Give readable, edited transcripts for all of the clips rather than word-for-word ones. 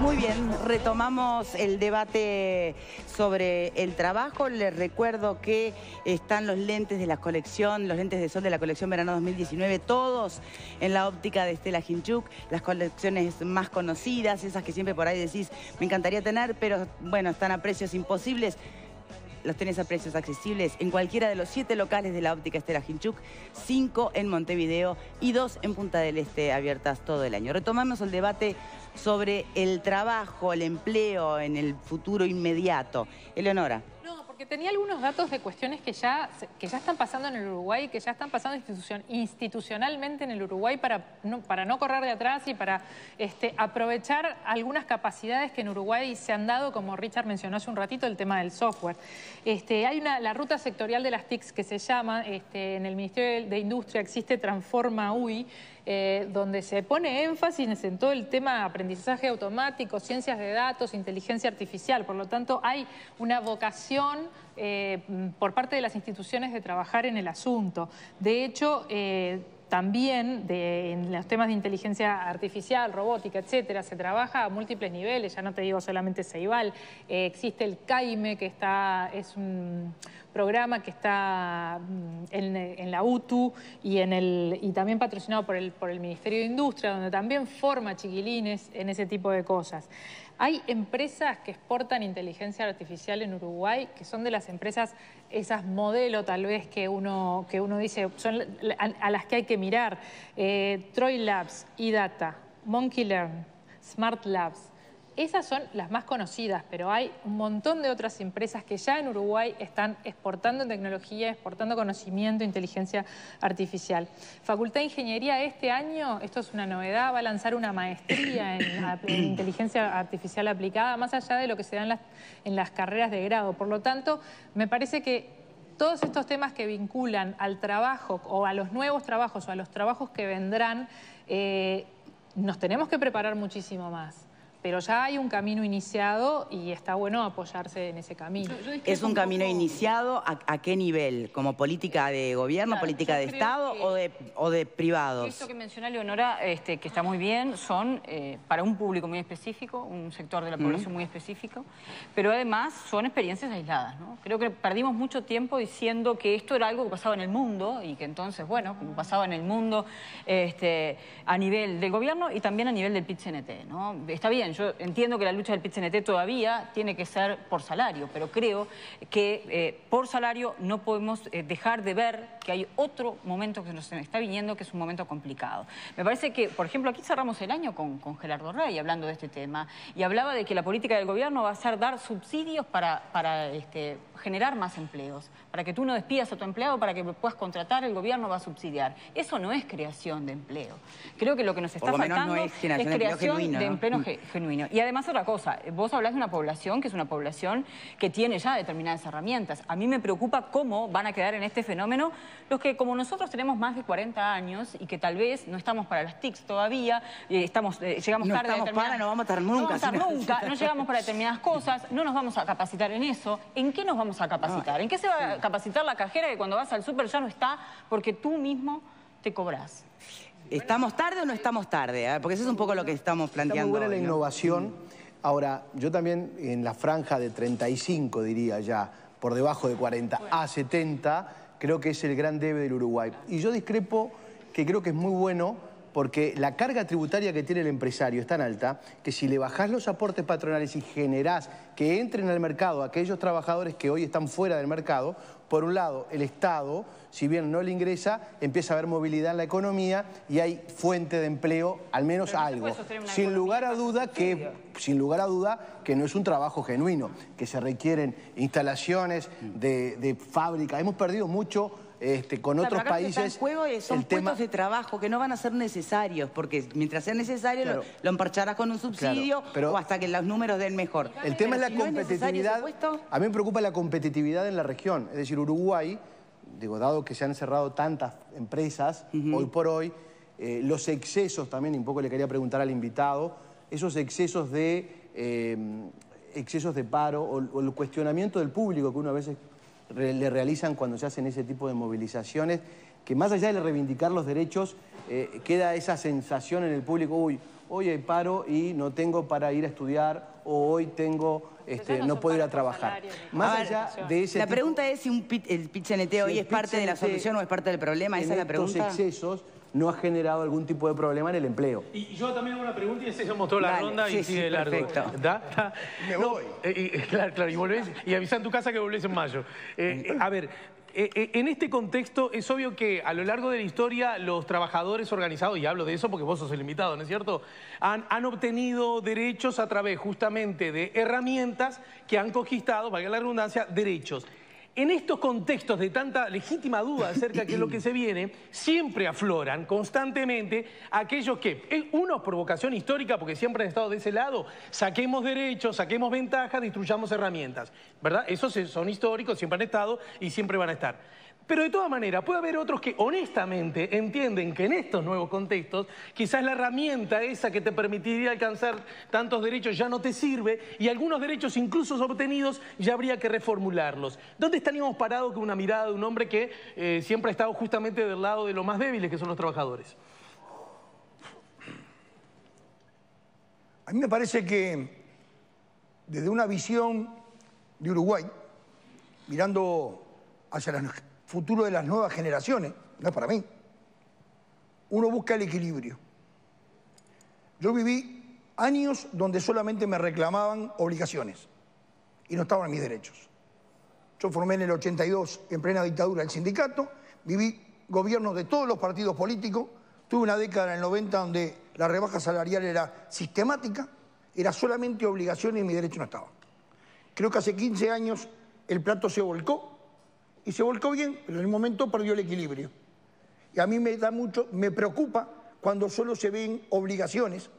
Muy bien, retomamos el debate sobre el trabajo. Les recuerdo que están los lentes de la colección, los lentes de sol de la colección Verano 2019, todos en la óptica de Stella Hinchuk, las colecciones más conocidas, esas que siempre por ahí decís, me encantaría tener, pero bueno, están a precios imposibles. Los tenés a precios accesibles en cualquiera de los 7 locales de la óptica Stella Hinchuk, 5 en Montevideo y 2 en Punta del Este, abiertas todo el año. Retomamos el debate sobre el trabajo, el empleo en el futuro inmediato. Eleonora. No, porque tenía algunos datos de cuestiones que ya están pasando en el Uruguay, que ya están pasando institucionalmente en el Uruguay para no correr de atrás y para aprovechar algunas capacidades que en Uruguay se han dado, como Richard mencionó hace un ratito, el tema del software. Hay la ruta sectorial de las TICs que se llama, en el Ministerio de Industria existe Transforma UI, donde se pone énfasis en todo el tema aprendizaje automático, ciencias de datos, inteligencia artificial. Por lo tanto, hay una vocación por parte de las instituciones de trabajar en el asunto. De hecho, también en los temas de inteligencia artificial, robótica, etcétera, se trabaja a múltiples niveles, ya no te digo solamente Ceibal, existe el CAIME, que es un programa que está en la UTU y también patrocinado por el Ministerio de Industria, donde también forma chiquilines en ese tipo de cosas. Hay empresas que exportan inteligencia artificial en Uruguay, que son de las empresas, esas modelo tal vez que uno dice, son a las que hay que mirar. Troy Labs, eData, Monkey Learn, Smart Labs. Esas son las más conocidas, pero hay un montón de otras empresas que ya en Uruguay están exportando tecnología, exportando conocimiento, inteligencia artificial. Facultad de Ingeniería este año, esto es una novedad, va a lanzar una maestría en inteligencia artificial aplicada, más allá de lo que se da en las carreras de grado. Por lo tanto, me parece que todos estos temas que vinculan al trabajo o a los nuevos trabajos o a los trabajos que vendrán, nos tenemos que preparar muchísimo más. Pero ya hay un camino iniciado y está bueno apoyarse en ese camino. ¿Es un camino iniciado a qué nivel? ¿Como política de gobierno, Claro, política de Estado o de privados? Esto que menciona Leonora, que está muy bien, son para un público muy específico, un sector de la población muy específico, pero además son experiencias aisladas, ¿no? Creo que perdimos mucho tiempo diciendo que esto era algo que pasaba en el mundo y que entonces, bueno, como pasaba en el mundo a nivel del gobierno y también a nivel del PIT-CNT, ¿no? Está bien. Yo entiendo que la lucha del PIT-CNT todavía tiene que ser por salario, pero creo que por salario no podemos dejar de ver que hay otro momento que nos está viniendo, que es un momento complicado. Me parece que, por ejemplo, aquí cerramos el año con Gerardo Rey hablando de este tema y hablaba de que la política del gobierno va a ser dar subsidios para generar más empleos, para que tú no despidas a tu empleado, para que puedas contratar, el gobierno va a subsidiar. Eso no es creación de empleo. Creo que lo que nos está faltando no es creación de empleo genuino. Y además otra cosa, vos hablás de una población que es una población que tiene ya determinadas herramientas. A mí me preocupa cómo van a quedar en este fenómeno los que, como nosotros, tenemos más de 40 años y que tal vez no estamos para las TICs todavía, llegamos tarde a determinadas... No vamos a estar nunca. No llegamos para determinadas cosas, no nos vamos a capacitar en eso. ¿En qué nos vamos a capacitar? ¿En qué se va a capacitar la cajera que cuando vas al súper ya no está porque tú mismo te cobrás? ¿Estamos tarde o no estamos tarde? Porque eso es un poco lo que estamos planteando. Está muy buena hoy, la innovación. Ahora, yo también en la franja de 35, diría ya, por debajo de 40 a 70, creo que es el gran debe del Uruguay. Y yo discrepo que creo que es muy bueno porque la carga tributaria que tiene el empresario es tan alta que si le bajás los aportes patronales y generás que entren al mercado aquellos trabajadores que hoy están fuera del mercado, por un lado, el Estado, si bien no le ingresa, empieza a haber movilidad en la economía y hay fuente de empleo, al menos algo. Sin lugar a duda que no es un trabajo genuino, que se requieren instalaciones de fábrica. Hemos perdido mucho con otros países. En juego son puestos de trabajo que no van a ser necesarios, porque mientras sea necesario claro, lo emparcharás con un subsidio, claro, pero o hasta que los números den mejor. El tema es la si no competitividad. A mí me preocupa la competitividad en la región. Es decir, Uruguay, digo, dado que se han cerrado tantas empresas, hoy por hoy, los excesos también, un poco le quería preguntar al invitado, esos excesos de paro o el cuestionamiento del público que uno a veces le realizan cuando se hacen ese tipo de movilizaciones, que más allá de reivindicar los derechos, queda esa sensación en el público, uy, hoy hay paro y no tengo para ir a estudiar, o hoy tengo, no puedo ir a trabajar. Más allá de ese La pregunta es si el PIT-CNT hoy es parte de la solución o es parte del problema, esa es la pregunta. Estos excesos no ha generado algún tipo de problema en el empleo. Y yo también hago una pregunta y hacemos toda la ronda y sigue largo. Perfecto. ¿Da? Me voy. Claro, y volvés, y avisá en tu casa que volvés en mayo. A ver, en este contexto es obvio que a lo largo de la historia los trabajadores organizados, y hablo de eso porque vos sos el invitado, ¿no es cierto?, han obtenido derechos a través justamente de herramientas que han conquistado, valga la redundancia, derechos. En estos contextos de tanta legítima duda acerca de qué es lo que se viene, siempre afloran constantemente aquellos que, uno es provocación histórica porque siempre han estado de ese lado, saquemos derechos, saquemos ventajas, destruyamos herramientas, ¿verdad? Esos son históricos, siempre han estado y siempre van a estar. Pero de todas maneras, puede haber otros que honestamente entienden que en estos nuevos contextos quizás la herramienta esa que te permitiría alcanzar tantos derechos ya no te sirve y algunos derechos incluso obtenidos ya habría que reformularlos. ¿Dónde estaríamos parados con una mirada de un hombre que siempre ha estado justamente del lado de los más débiles, que son los trabajadores? A mí me parece que desde una visión de Uruguay, mirando hacia el futuro de las nuevas generaciones, no es para mí, uno busca el equilibrio. Yo viví años donde solamente me reclamaban obligaciones y no estaban mis derechos. Yo formé en el 82, en plena dictadura, el sindicato, viví gobiernos de todos los partidos políticos, tuve una década en el 90 donde la rebaja salarial era sistemática, era solamente obligaciones y mi derecho no estaba. Creo que hace 15 años el plato se volcó, y se volcó bien, pero en el momento perdió el equilibrio. Y a mí me preocupa cuando solo se ven obligaciones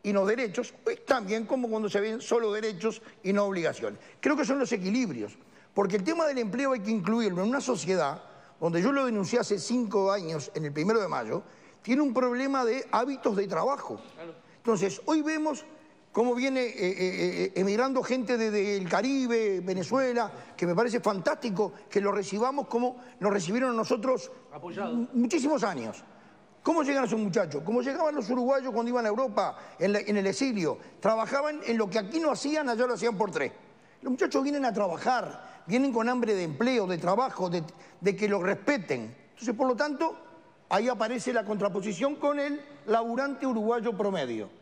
y no derechos, también como cuando se ven solo derechos y no obligaciones. Creo que son los equilibrios, porque el tema del empleo hay que incluirlo en una sociedad donde yo lo denuncié hace 5 años, en el 1 de mayo, tiene un problema de hábitos de trabajo. Entonces, hoy vemos cómo viene emigrando gente desde el Caribe, Venezuela, que me parece fantástico que lo recibamos como nos recibieron a nosotros muchísimos años. ¿Cómo llegan esos muchachos? ¿Cómo llegaban los uruguayos cuando iban a Europa, en el exilio? Trabajaban en lo que aquí no hacían, allá lo hacían por 3. Los muchachos vienen a trabajar, vienen con hambre de empleo, de trabajo, de que los respeten. Entonces, por lo tanto, ahí aparece la contraposición con el laburante uruguayo promedio.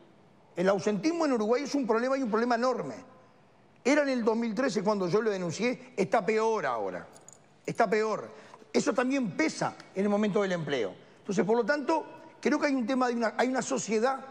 El ausentismo en Uruguay es un problema y un problema enorme. Era en el 2013 cuando yo lo denuncié, está peor ahora. Está peor. Eso también pesa en el momento del empleo. Entonces, por lo tanto, creo que hay un tema hay una sociedad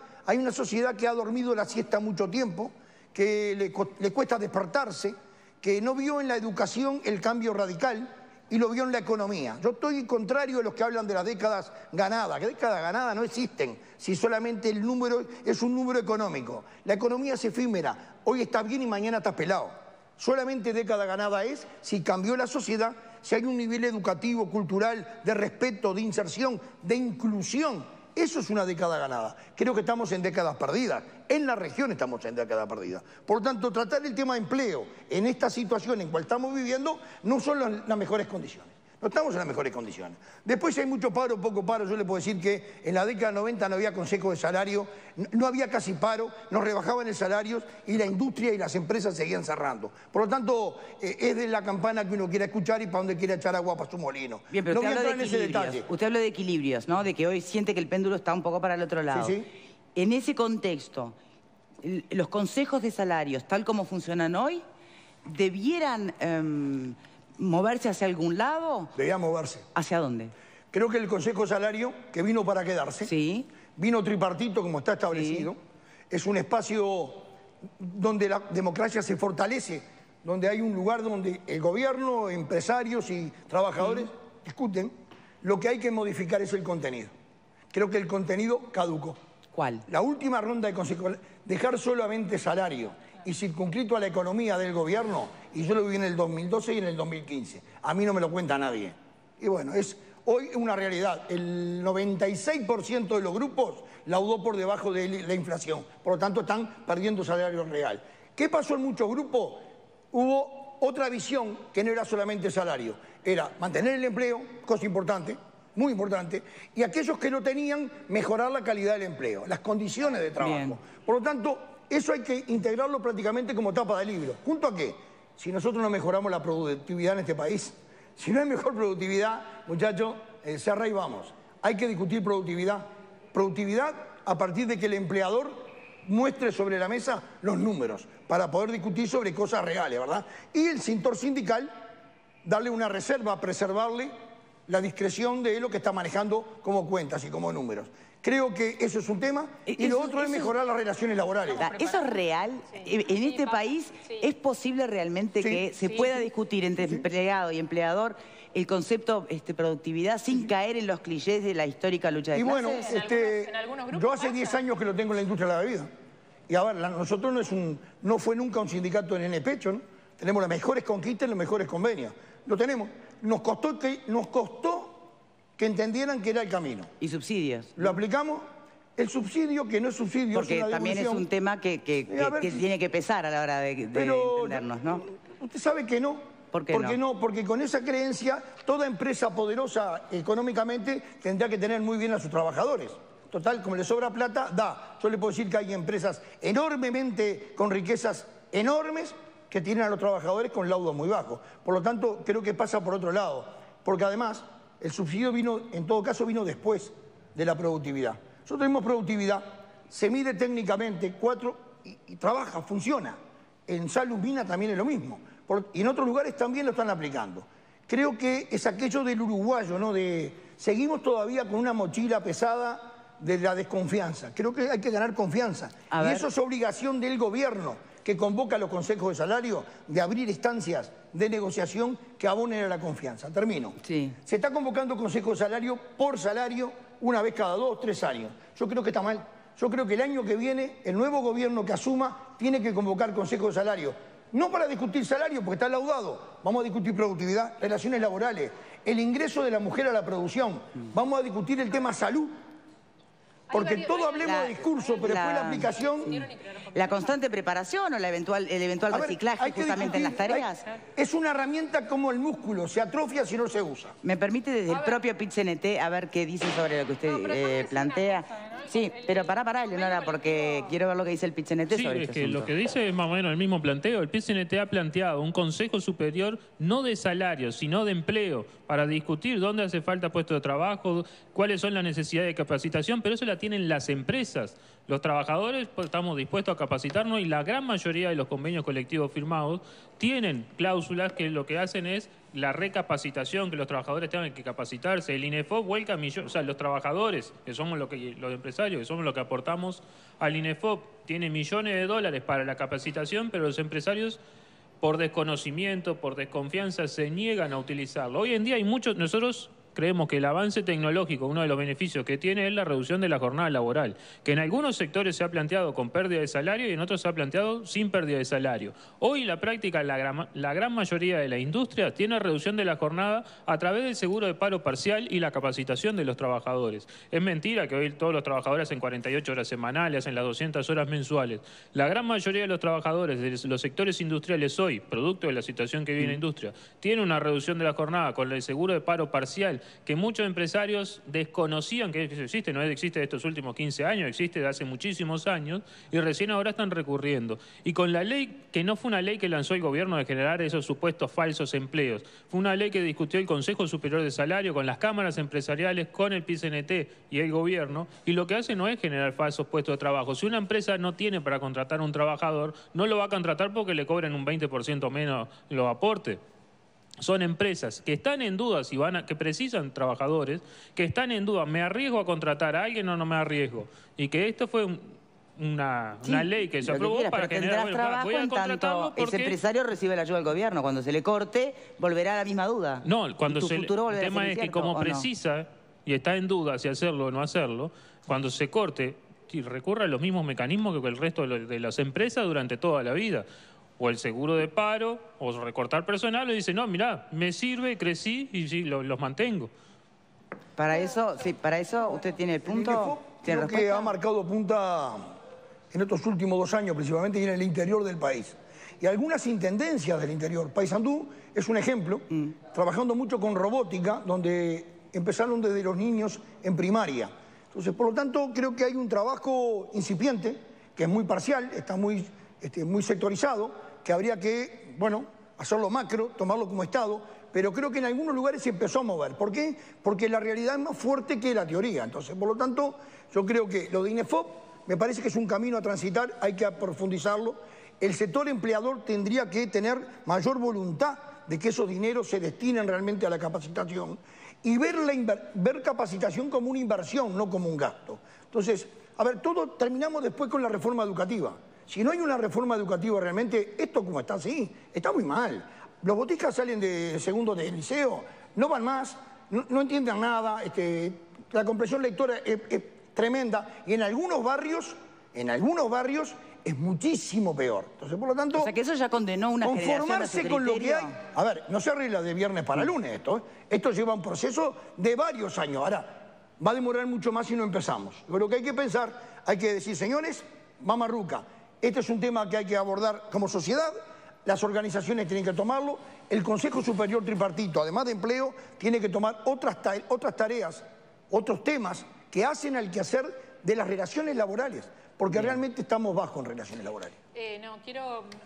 que ha dormido la siesta mucho tiempo, que le cuesta despertarse, que no vio en la educación el cambio radical y lo vio en la economía. Yo estoy contrario a los que hablan de las décadas ganadas. Que décadas ganadas no existen si solamente el número es un número económico. La economía es efímera. Hoy está bien y mañana está pelado. Solamente década ganada es si cambió la sociedad, si hay un nivel educativo, cultural, de respeto, de inserción, de inclusión. Eso es una década ganada. Creo que estamos en décadas perdidas. En la región estamos en décadas perdidas. Por lo tanto, tratar el tema de empleo en esta situación en cual estamos viviendo no son las mejores condiciones. No estamos en las mejores condiciones. Después hay mucho paro, poco paro. Yo le puedo decir que en la década 90 no había consejo de salario, no había casi paro, nos rebajaban el salario y la industria y las empresas seguían cerrando. Por lo tanto, es de la campana que uno quiera escuchar y para donde quiera echar agua para su molino. Bien, pero no voy a entrar en ese detalle. Usted habló de equilibrios, ¿no? De que hoy siente que el péndulo está un poco para el otro lado. Sí, sí. En ese contexto, los consejos de salarios, tal como funcionan hoy, debieran moverse hacia algún lado. Debía moverse. ¿Hacia dónde? Creo que el Consejo de Salario, que vino para quedarse, sí, vino tripartito como está establecido, sí, es un espacio donde la democracia se fortalece, donde hay un lugar donde el gobierno, empresarios y trabajadores discuten. Lo que hay que modificar es el contenido. Creo que el contenido caducó. ¿Cuál? La última ronda de consejo, dejar solamente salario y circunscrito a la economía del gobierno, y yo lo viví en el 2012 y en el 2015. A mí no me lo cuenta nadie. Y bueno, es hoy una realidad. El 96% de los grupos laudó por debajo de la inflación. Por lo tanto, están perdiendo salario real. ¿Qué pasó en muchos grupos? Hubo otra visión que no era solamente salario. Era mantener el empleo, cosa importante, muy importante, y aquellos que no tenían, mejorar la calidad del empleo, las condiciones de trabajo. Bien. Por lo tanto, eso hay que integrarlo prácticamente como tapa de libro. ¿Junto a qué? Si nosotros no mejoramos la productividad en este país, si no hay mejor productividad, muchachos, cerra y vamos. Hay que discutir productividad. Productividad a partir de que el empleador muestre sobre la mesa los números para poder discutir sobre cosas reales, ¿verdad? Y el sector sindical, darle una reserva, preservarle la discreción de lo que está manejando como cuentas y como números. Creo que eso es un tema. Y lo otro es mejorar las relaciones laborales. ¿Eso es real? ¿En este país es posible realmente que se pueda discutir entre empleado y empleador el concepto productividad sin caer en los clichés de la histórica lucha de clases? Y bueno, yo hace 10 años que lo tengo en la industria de la bebida. Y a ver, nosotros no fue nunca un sindicato en el pecho, ¿no? Tenemos las mejores conquistas y los mejores convenios. Lo tenemos. Nos costó que entendieran que era el camino. ¿Y subsidios? ¿Lo aplicamos? El subsidio, que no es subsidio, porque es una también es un tema que tiene que pesar a la hora de entendernos, ¿no? Usted sabe que no. ¿Por qué no? Porque con esa creencia, toda empresa poderosa económicamente tendrá que tener muy bien a sus trabajadores. Total, como le sobra plata, da. Yo le puedo decir que hay empresas enormemente, con riquezas enormes, que tienen a los trabajadores con laudos muy bajos. Por lo tanto, creo que pasa por otro lado. Porque además, el subsidio en todo caso, vino después de la productividad. Nosotros tenemos productividad, se mide técnicamente, y trabaja, funciona. En Salud Mina también es lo mismo. Y en otros lugares también lo están aplicando. Creo que es aquello del uruguayo, ¿no? Seguimos todavía con una mochila pesada de la desconfianza. Creo que hay que ganar confianza. Y eso es obligación del gobierno, que convoca a los consejos de salario, de abrir instancias de negociación que abonen a la confianza. Termino. Sí. Se está convocando consejo de salario por salario una vez cada 2 o 3 años. Yo creo que está mal. Yo creo que el año que viene, el nuevo gobierno que asuma tiene que convocar consejo de salario. No para discutir salario, porque está laudado. Vamos a discutir productividad, relaciones laborales, el ingreso de la mujer a la producción. Vamos a discutir el tema salud. Porque todo hablemos de discurso, pero después la aplicación... La constante preparación o el eventual reciclaje justamente en las tareas. Es una herramienta como el músculo, se atrofia si no se usa. ¿Me permite desde el propio PIT-CNT a ver qué dice sobre lo que usted plantea? Sí, pero pará, Eleonora, porque quiero ver lo que dice el PIT-CNT sobre este asunto. Lo que dice es más o menos el mismo planteo. El PIT-CNT ha planteado un Consejo Superior no de salario, sino de empleo, para discutir dónde hace falta puesto de trabajo, cuáles son las necesidades de capacitación, pero eso la tienen las empresas. Los trabajadores estamos dispuestos a capacitarnos y la gran mayoría de los convenios colectivos firmados tienen cláusulas que lo que hacen es la recapacitación, que los trabajadores tengan que capacitarse. El INEFOP vuelca millones, o sea, los trabajadores, que somos los empresarios, que somos los que aportamos al INEFOP, tienen millones de dólares para la capacitación, pero los empresarios, por desconocimiento, por desconfianza, se niegan a utilizarlo. Hoy en día hay muchos, nosotros creemos que el avance tecnológico, uno de los beneficios que tiene es la reducción de la jornada laboral, que en algunos sectores se ha planteado con pérdida de salario y en otros se ha planteado sin pérdida de salario. Hoy la práctica, la gran mayoría de la industria tiene reducción de la jornada a través del seguro de paro parcial y la capacitación de los trabajadores. Es mentira que hoy todos los trabajadores hacen 48 horas semanales, hacen las 200 horas mensuales. La gran mayoría de los trabajadores de los sectores industriales hoy, producto de la situación que vive la industria, tiene una reducción de la jornada con el seguro de paro parcial, que muchos empresarios desconocían que eso existe, no existe de estos últimos 15 años, existe de hace muchísimos años y recién ahora están recurriendo. Y con la ley, que no fue una ley que lanzó el gobierno de generar esos supuestos falsos empleos, fue una ley que discutió el Consejo Superior de Salario con las cámaras empresariales, con el PIT-CNT y el gobierno, y lo que hace no es generar falsos puestos de trabajo. Si una empresa no tiene para contratar a un trabajador, no lo va a contratar porque le cobren un 20% menos los aportes. Son empresas que están en dudas y que precisan trabajadores, que están en duda, ¿me arriesgo a contratar a alguien o no me arriesgo? Y que esto fue una ley que se aprobó para generar... trabajo en tanto ese empresario recibe la ayuda del gobierno. Cuando se le corte, volverá a la misma duda. No, cuando el tema es que como precisa y está en duda si hacerlo o no hacerlo, cuando se corte, recurre a los mismos mecanismos que el resto de las empresas durante toda la vida. O el seguro de paro, o recortar personal, y dice, no, mirá, me sirve, crecí y sí, los mantengo. Para eso usted tiene el punto. Creo que ha marcado punta en estos últimos 2 años, principalmente, y en el interior del país. Y algunas intendencias del interior. Paysandú es un ejemplo, trabajando mucho con robótica, donde empezaron desde los niños en primaria. Entonces, por lo tanto, creo que hay un trabajo incipiente, que es muy parcial, está muy sectorizado, que habría que, bueno, hacerlo macro, tomarlo como Estado, pero creo que en algunos lugares se empezó a mover. ¿Por qué? Porque la realidad es más fuerte que la teoría. Entonces, por lo tanto, yo creo que lo de INEFOP me parece que es un camino a transitar, hay que profundizarlo. El sector empleador tendría que tener mayor voluntad de que esos dineros se destinen realmente a la capacitación y ver capacitación como una inversión, no como un gasto. Entonces, a ver, todo terminamos después con la reforma educativa. Si no hay una reforma educativa realmente, esto como está así, está muy mal. Los boticas salen de segundo del liceo, no van más, no entienden nada, la comprensión lectora es tremenda y en algunos barrios es muchísimo peor. Entonces, por lo tanto... O sea, que eso ya condenó una generación a su criterio. Conformarse con lo que hay... A ver, no se arregla de viernes para lunes esto, ¿eh? Esto lleva un proceso de varios años. Ahora, va a demorar mucho más si no empezamos. Pero lo que hay que pensar, hay que decir, señores, mamarruca, este es un tema que hay que abordar como sociedad, las organizaciones tienen que tomarlo, el Consejo Superior Tripartito, además de empleo, tiene que tomar otras tareas, otros temas que hacen al quehacer de las relaciones laborales, porque realmente estamos bajos en relaciones laborales.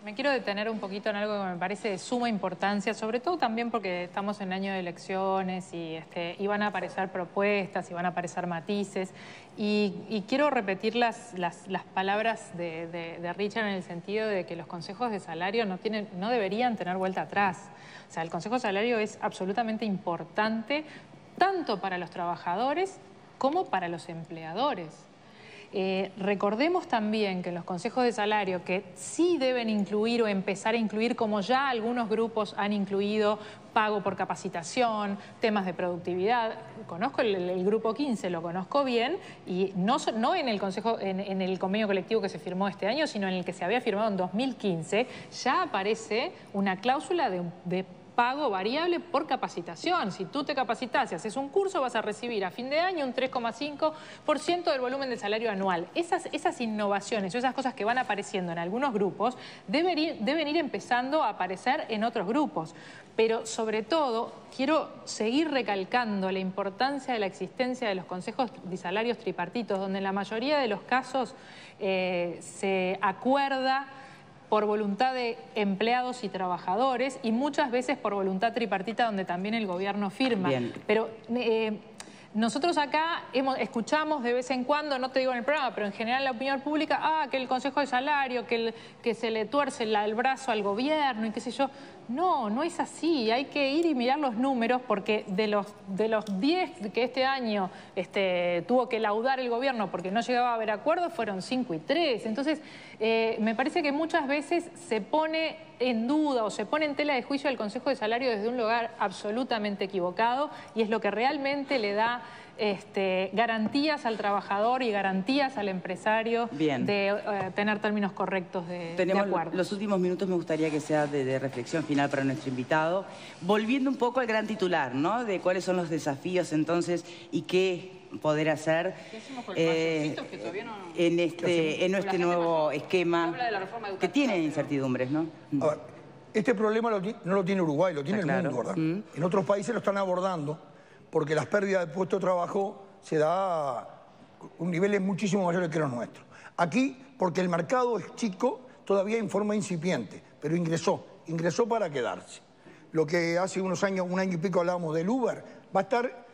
Me quiero detener un poquito en algo que me parece de suma importancia, sobre todo también porque estamos en año de elecciones y van a aparecer propuestas y van a aparecer matices. Y quiero repetir las palabras de Richard en el sentido de que los consejos de salario no deberían tener vuelta atrás. O sea, el consejo de salario es absolutamente importante tanto para los trabajadores como para los empleadores. Recordemos también que los consejos de salario que sí deben incluir o empezar a incluir, como ya algunos grupos han incluido, pago por capacitación, temas de productividad. Conozco el grupo 15, lo conozco bien, y no en el consejo, en el convenio colectivo que se firmó este año, sino en el que se había firmado en 2015, ya aparece una cláusula de pago variable por capacitación. Si tú te capacitas y haces un curso, vas a recibir a fin de año un 3,5% del volumen del salario anual. Esas innovaciones o esas cosas que van apareciendo en algunos grupos deben ir empezando a aparecer en otros grupos. Pero sobre todo, quiero seguir recalcando la importancia de la existencia de los consejos de salarios tripartitos, donde en la mayoría de los casos se acuerda por voluntad de empleados y trabajadores y muchas veces por voluntad tripartita donde también el gobierno firma. Bien. Pero nosotros acá escuchamos de vez en cuando, no te digo en el programa, pero en general en la opinión pública, que el Consejo de Salario, que se le tuerce el brazo al gobierno y qué sé yo. No, no es así. Hay que ir y mirar los números porque de los 10 que este año tuvo que laudar el gobierno porque no llegaba a haber acuerdo, fueron 5 y 3. Entonces, me parece que muchas veces se pone en duda o se pone en tela de juicio al Consejo de Salario desde un lugar absolutamente equivocado y es lo que realmente le da garantías al trabajador y garantías al empresario de tener términos correctos de acuerdo. Los últimos minutos me gustaría que sea de reflexión final para nuestro invitado. Volviendo un poco al gran titular, ¿no? De cuáles son los desafíos entonces y qué poder hacer en este nuevo esquema que tiene incertidumbres, ¿no? A ver, este problema no lo tiene Uruguay, lo tiene el mundo, ¿verdad? En otros países lo están abordando porque las pérdidas de puestos de trabajo se da a un niveles muchísimo mayores que los nuestros. Aquí, porque el mercado es chico, todavía en forma incipiente, pero ingresó para quedarse. Lo que hace unos años, un año y pico hablábamos del Uber, va a estar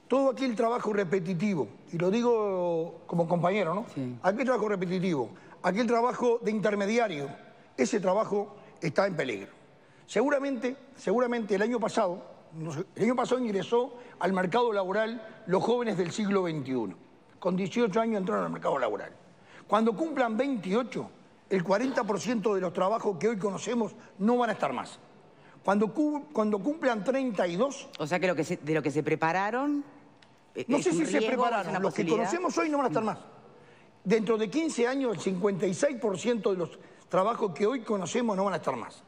todo aquel trabajo repetitivo, y lo digo como compañero, ¿no? Sí. Aquel trabajo repetitivo, aquel trabajo de intermediario, ese trabajo está en peligro. Seguramente el año pasado ingresó al mercado laboral los jóvenes del siglo XXI. Con 18 años entraron al mercado laboral. Cuando cumplan 28, el 40% de los trabajos que hoy conocemos no van a estar más. Cuando cumplan 32... O sea que de lo que se prepararon... No sé si se prepararon. Los que conocemos hoy no van a estar más. Dentro de 15 años, el 56% de los trabajos que hoy conocemos no van a estar más.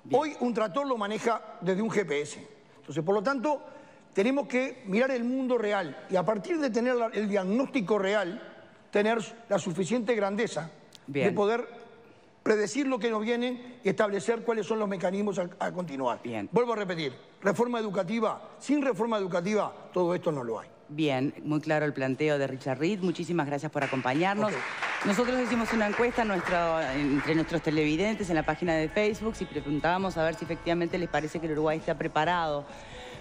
Bien. Hoy un tractor lo maneja desde un GPS. Entonces, por lo tanto, tenemos que mirar el mundo real y a partir de tener el diagnóstico real, tener la suficiente grandeza de poder predecir lo que nos viene y establecer cuáles son los mecanismos a continuar. Bien. Vuelvo a repetir, reforma educativa. Sin reforma educativa, todo esto no lo hay. Bien, muy claro el planteo de Richard Reed. Muchísimas gracias por acompañarnos. Okay. Nosotros hicimos una encuesta entre nuestros televidentes en la página de Facebook y preguntábamos a ver si efectivamente les parece que el Uruguay está preparado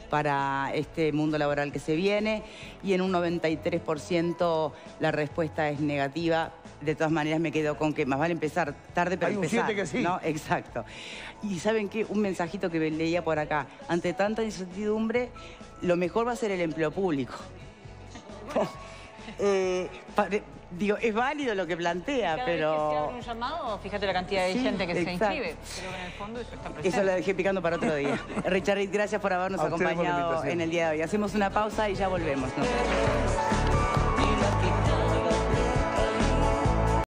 para este mundo laboral que se viene, y en un 93% la respuesta es negativa. De todas maneras me quedo con que más vale empezar tarde, pero empezar. Hay un 7 que sí. ¿No? Exacto. Y ¿saben qué? Un mensajito que leía por acá. Ante tanta incertidumbre, lo mejor va a ser el empleo público. Digo, es válido lo que plantea, cada pero... vez que se abre un llamado, fíjate la cantidad de gente que se inscribe. Pero en el fondo eso está presente. Eso lo dejé picando para otro día. Richard Reed, gracias por habernos acompañado en el día de hoy. Hacemos una pausa y ya volvemos.